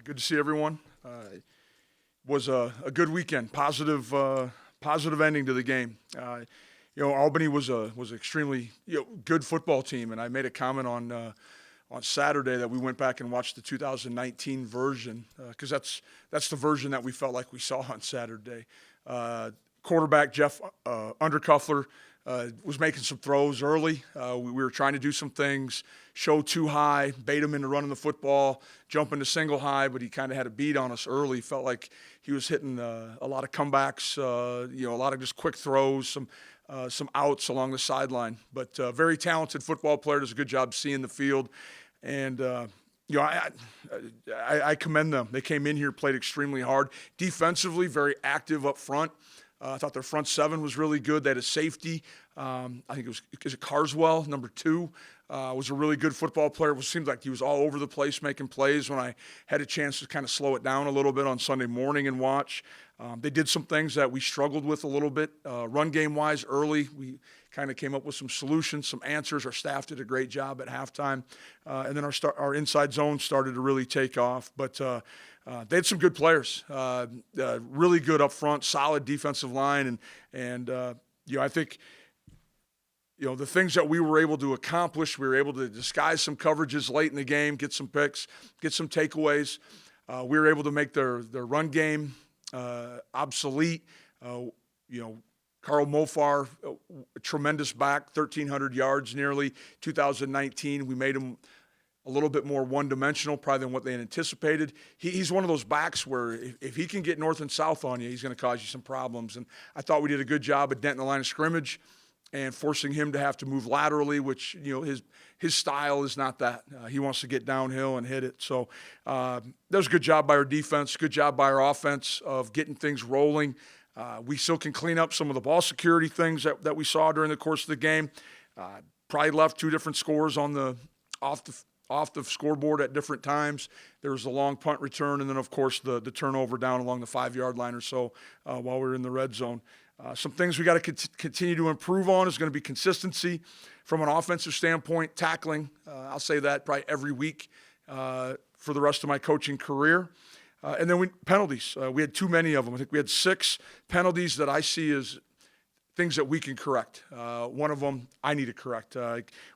Good to see everyone. Was a good weekend. Positive ending to the game. Albany was extremely good football team, and I made a comment on Saturday that we went back and watched the 2019 version because that's the version that we felt like we saw on Saturday. Quarterback Jeff Undercuffler was making some throws early. We were trying to do some things, show too high, bait him into running the football, jump into single high, but he kind of had a beat on us early. Felt like he was hitting a lot of comebacks, a lot of just quick throws, some outs along the sideline. But very talented football player, does a good job seeing the field. And, I commend them. They came in here, played extremely hard. Defensively, very active up front. I thought their front seven was really good. They had a safety. I think it was Carswell, number 2, was a really good football player. It seemed like he was all over the place making plays when I had a chance to kind of slow it down a little bit on Sunday morning and watch. They did some things that we struggled with a little bit. Run game-wise early, we kind of came up with some solutions, some answers. Our staff did a great job at halftime. And then our inside zone started to really take off. But they had some good players, really good up front, solid defensive line. And I think the things that we were able to accomplish, we were able to disguise some coverages late in the game, get some picks, get some takeaways. We were able to make their run game obsolete. Carl Mofar, a tremendous back, 1,300 yards nearly. 2019, we made him a little bit more one-dimensional probably than what they had anticipated. He's one of those backs where if he can get north and south on you, he's going to cause you some problems. And I thought we did a good job at denting the line of scrimmage and forcing him to have to move laterally, which, his style is not that. He wants to get downhill and hit it. So that was a good job by our defense, good job by our offense of getting things rolling. We still can clean up some of the ball security things that we saw during the course of the game. Probably left 2 different scores on off the scoreboard at different times. There was a long punt return, and then, of course, the turnover down along the 5-yard line or so while we were in the red zone. Some things we got to continue to improve on is going to be consistency from an offensive standpoint, tackling. I'll say that probably every week for the rest of my coaching career. And then penalties. We had too many of them. I think we had 6 penalties that I see as things that we can correct. One of them I need to correct.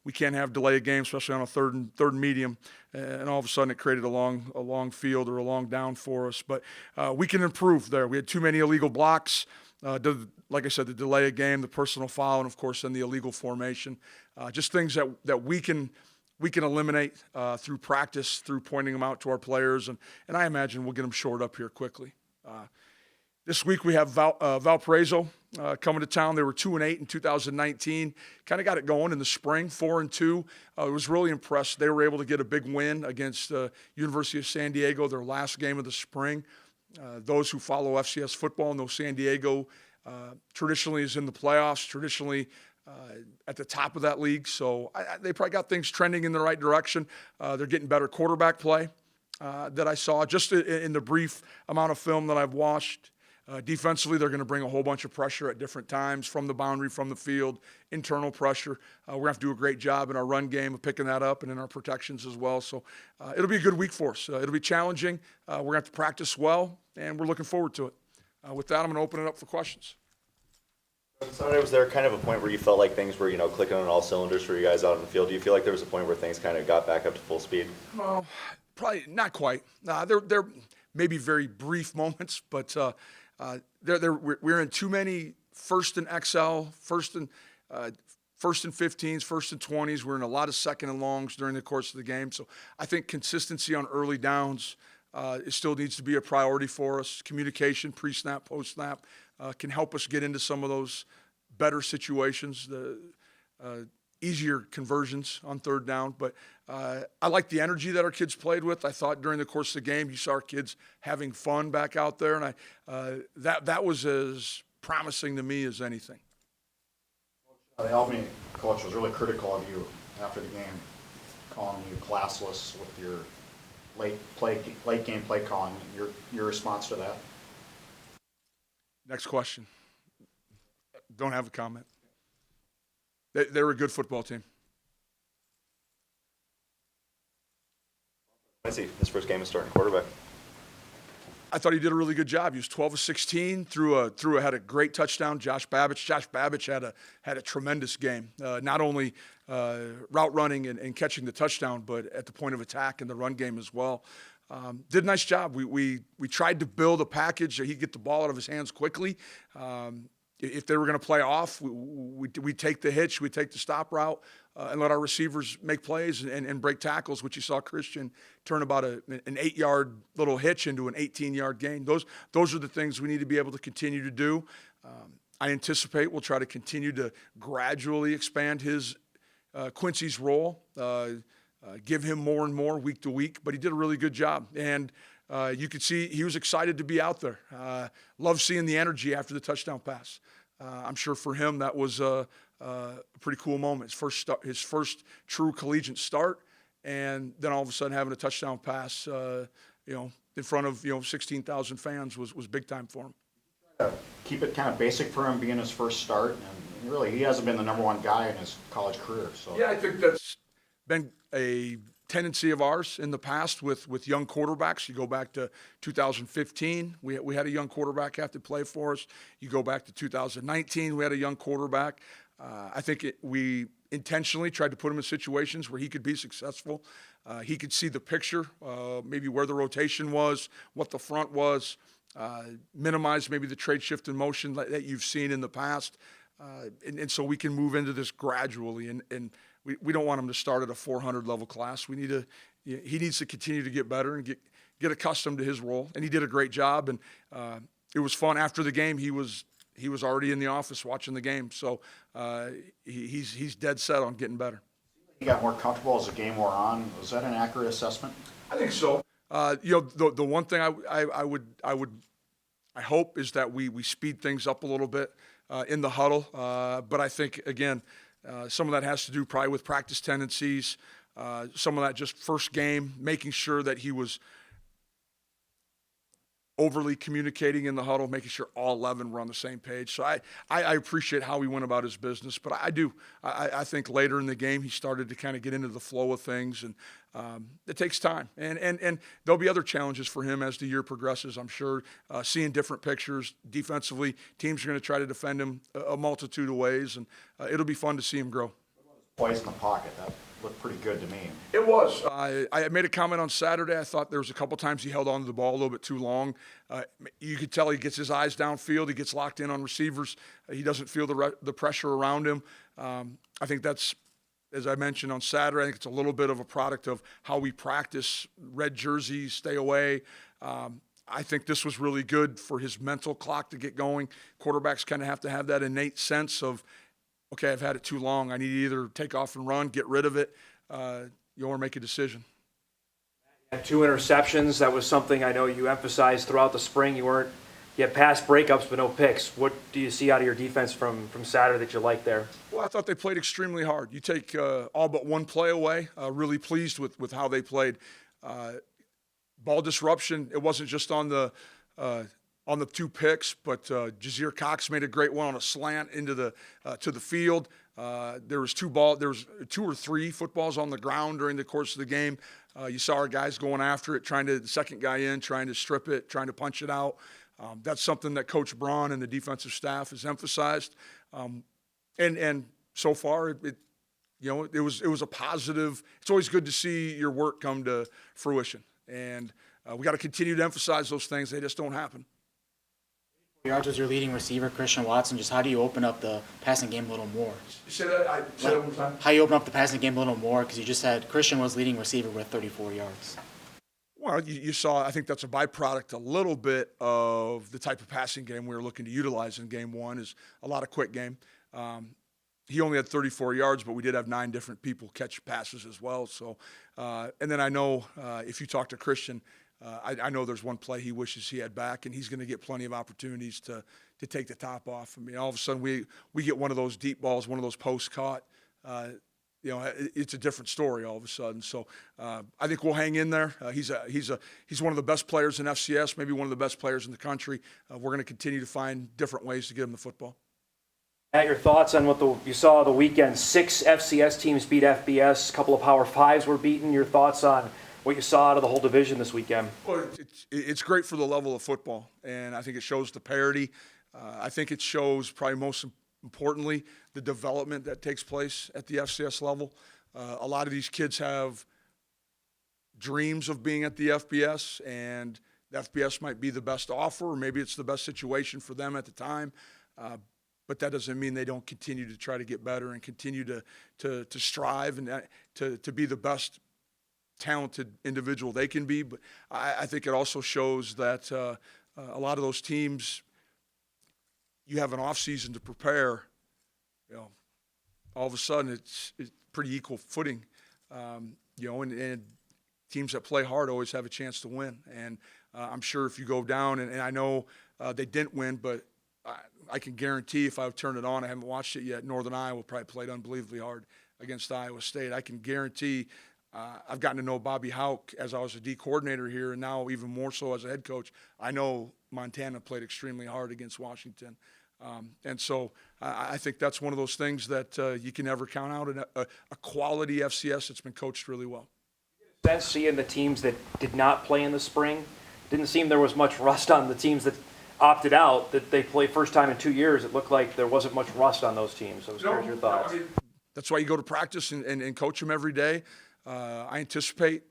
We can't have delay a game, especially on a third and medium, and all of a sudden it created a long field or a long down for us. But we can improve there. We had too many illegal blocks. Like I said, the delay a game, the personal foul, and of course then the illegal formation. Just things that we can eliminate through practice, through pointing them out to our players, and I imagine we'll get them shored up here quickly. This week we have Valparaiso coming to town. They were 2-8 in 2019. Kind of got it going in the spring, 4-2. I was really impressed. They were able to get a big win against University of San Diego, their last game of the spring. Those who follow FCS football know San Diego traditionally is in the playoffs, traditionally at the top of that league. So they probably got things trending in the right direction. They're getting better quarterback play that I saw just in the brief amount of film that I've watched. Defensively, they're going to bring a whole bunch of pressure at different times from the boundary, from the field, internal pressure. We're going to have to do a great job in our run game of picking that up and in our protections as well. So it'll be a good week for us. It'll be challenging. We're going to have to practice well, and we're looking forward to it. With that, I'm going to open it up for questions. Sunday, was there kind of a point where you felt like things were, clicking on all cylinders for you guys out on the field? Do you feel like there was a point where things kind of got back up to full speed? Well, probably not quite. There may be very brief moments, but we're in too many first and XL, first and 15s, first and 20s. We're in a lot of second and longs during the course of the game. So I think consistency on early downs it still needs to be a priority for us. Communication, pre-snap, post-snap, can help us get into some of those better situations, the easier conversions on third down. But I like the energy that our kids played with. I thought during the course of the game, you saw our kids having fun back out there, and that was as promising to me as anything. The Albany coach was really critical of you after the game, calling you classless with your late game play calling. Your response to that? Next question. Don't have a comment. They're a good football team. I see this first game is starting quarterback. I thought he did a really good job. He was 12 of 16, had a great touchdown. Josh Babbage had a tremendous game. Not only route running and catching the touchdown, but at the point of attack in the run game as well. Did a nice job. We tried to build a package that he'd get the ball out of his hands quickly. If they were going to play off, we'd take the hitch, we'd take the stop route, and let our receivers make plays and break tackles, which you saw Christian turn about an 8-yard little hitch into an 18-yard gain. Those are the things we need to be able to continue to do. I anticipate we'll try to continue to gradually expand Quincy's role, give him more and more week to week, but he did a really good job. And you could see he was excited to be out there. Loved seeing the energy after the touchdown pass. I'm sure for him that was a pretty cool moment. His first true collegiate start, and then all of a sudden having a touchdown pass, in front of 16,000 fans was big time for him. Keep it kind of basic for him being his first start, and really he hasn't been the number one guy in his college career. So yeah, I think that's been a tendency of ours in the past with young quarterbacks. You go back to 2015, we had a young quarterback have to play for us. You go back to 2019, we had a young quarterback. I think we intentionally tried to put him in situations where he could be successful. He could see the picture, maybe where the rotation was, what the front was, minimize maybe the trade shift in motion that you've seen in the past. And so we can move into this gradually, and we don't want him to start at a 400 level class. He needs to continue to get better and get accustomed to his role. And he did a great job. And it was fun after the game. He was already in the office watching the game. So he's dead set on getting better. he got more comfortable as the game wore on. Was that an accurate assessment? I think so. The one thing I hope is that we speed things up a little bit in the huddle. But I think, again, some of that has to do probably with practice tendencies, some of that just first game, making sure that he was overly communicating in the huddle, making sure all 11 were on the same page. So I appreciate how he went about his business, but I think later in the game he started to kind of get into the flow of things, and it takes time. And there'll be other challenges for him as the year progresses, I'm sure, seeing different pictures. Defensively, teams are going to try to defend him a multitude of ways, and it'll be fun to see him grow. Poise in the pocket, that looked pretty good to me. It was. I made a comment on Saturday. I thought there was a couple times he held on to the ball a little bit too long. You could tell he gets his eyes downfield. He gets locked in on receivers. He doesn't feel the pressure around him. I think that's, as I mentioned on Saturday, I think it's a little bit of a product of how we practice. Red jerseys, stay away. I think this was really good for his mental clock to get going. Quarterbacks kind of have to have that innate sense of, okay, I've had it too long. I need to either take off and run, get rid of it, or make a decision. You had 2 interceptions. That was something I know you emphasized throughout the spring. You had pass breakups but no picks. What do you see out of your defense from Saturday that you like there? Well, I thought they played extremely hard. You take all but one play away. Really pleased with how they played. Ball disruption, it wasn't just on the 2 picks, but Jazir Cox made a great one on a slant into to the field. There was 2 or 3 footballs on the ground during the course of the game. You saw our guys going after it, the second guy in, trying to strip it, trying to punch it out. That's something that Coach Braun and the defensive staff has emphasized. And so far, it was a positive. It's always good to see your work come to fruition, and we got to continue to emphasize those things. They just don't happen. Yards was your leading receiver, Christian Watson. Just how do you open up the passing game a little more? Say that one more time. How you open up the passing game a little more, because you just had Christian was leading receiver with 34 yards. Well, you saw, I think that's a byproduct a little bit of the type of passing game we were looking to utilize in game 1 is a lot of quick game. He only had 34 yards, but we did have 9 different people catch passes as well. So, and then I know if you talk to Christian, I know there's one play he wishes he had back, and he's going to get plenty of opportunities to take the top off. I mean, all of a sudden we get one of those deep balls, one of those posts caught. It's a different story all of a sudden. So I think we'll hang in there. He's one of the best players in FCS, maybe one of the best players in the country. We're going to continue to find different ways to get him the football. Matt, your thoughts on what you saw the weekend? 6 FCS teams beat FBS. A couple of Power 5s were beaten. Your thoughts on what you saw out of the whole division this weekend. Well, it's great for the level of football, and I think it shows the parity. I think it shows probably most importantly the development that takes place at the FCS level. A lot of these kids have dreams of being at the FBS, and the FBS might be the best offer, or maybe it's the best situation for them at the time. But that doesn't mean they don't continue to try to get better and continue to strive and to be the best talented individual they can be. But I think it also shows that a lot of those teams, you have an off season to prepare. All of a sudden it's pretty equal footing. And teams that play hard always have a chance to win. And I'm sure if you go down, and I know they didn't win, but I can guarantee if I turn it on, I haven't watched it yet, Northern Iowa probably played unbelievably hard against Iowa State. I can guarantee I've gotten to know Bobby Houck as I was a D coordinator here, and now even more so as a head coach. I know Montana played extremely hard against Washington. And so I think that's one of those things that you can never count out, a quality FCS that's been coached really well. Sense seeing the teams that did not play in the spring, didn't seem there was much rust on the teams that opted out, that they played first time in 2 years. It looked like there wasn't much rust on those teams. So I was curious your thoughts. That's why you go to practice and coach them every day. I anticipate,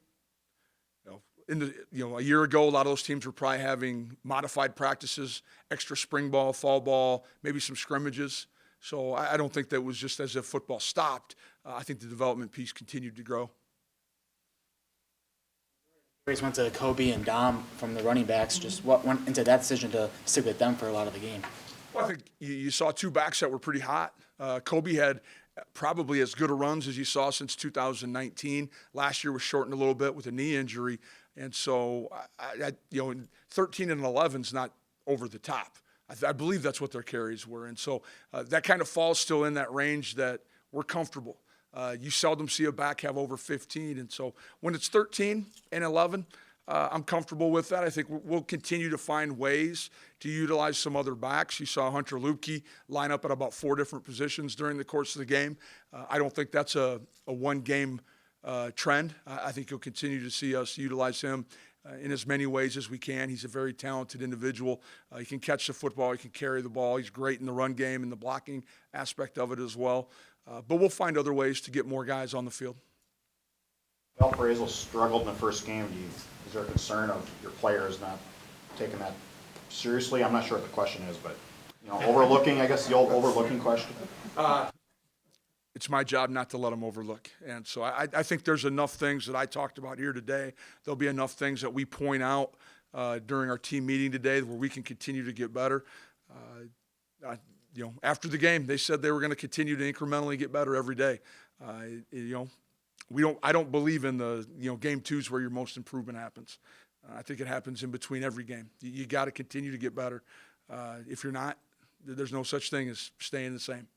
a year ago, a lot of those teams were probably having modified practices, extra spring ball, fall ball, maybe some scrimmages. So I don't think that was just as if football stopped. I think the development piece continued to grow. Race went to Kobe and Dom from the running backs. Just what went into that decision to stick with them for a lot of the game? Well, I think you saw two backs that were pretty hot. Kobe had probably as good a runs as you saw since 2019. Last year was shortened a little bit with a knee injury. And so, 13 and 11 is not over the top. I believe that's what their carries were. And so that kind of falls still in that range that we're comfortable. You seldom see a back have over 15. And so when it's 13 and 11, I'm comfortable with that. I think we'll continue to find ways to utilize some other backs. You saw Hunter Lupke line up at about 4 different positions during the course of the game. I don't think that's a one-game trend. I think you'll continue to see us utilize him in as many ways as we can. He's a very talented individual. He can catch the football. He can carry the ball. He's great in the run game and the blocking aspect of it as well. But we'll find other ways to get more guys on the field. Valparaiso struggled in the first game. Is there a concern of your players not taking that seriously? I'm not sure what the question is, but overlooking, I guess the old overlooking question. It's my job not to let them overlook. And so I think there's enough things that I talked about here today. There'll be enough things that we point out during our team meeting today where we can continue to get better. After the game, they said they were going to continue to incrementally get better every day. I don't believe in the game twos where your most improvement happens. I think it happens in between every game. You got to continue to get better. If you're not, there's no such thing as staying the same.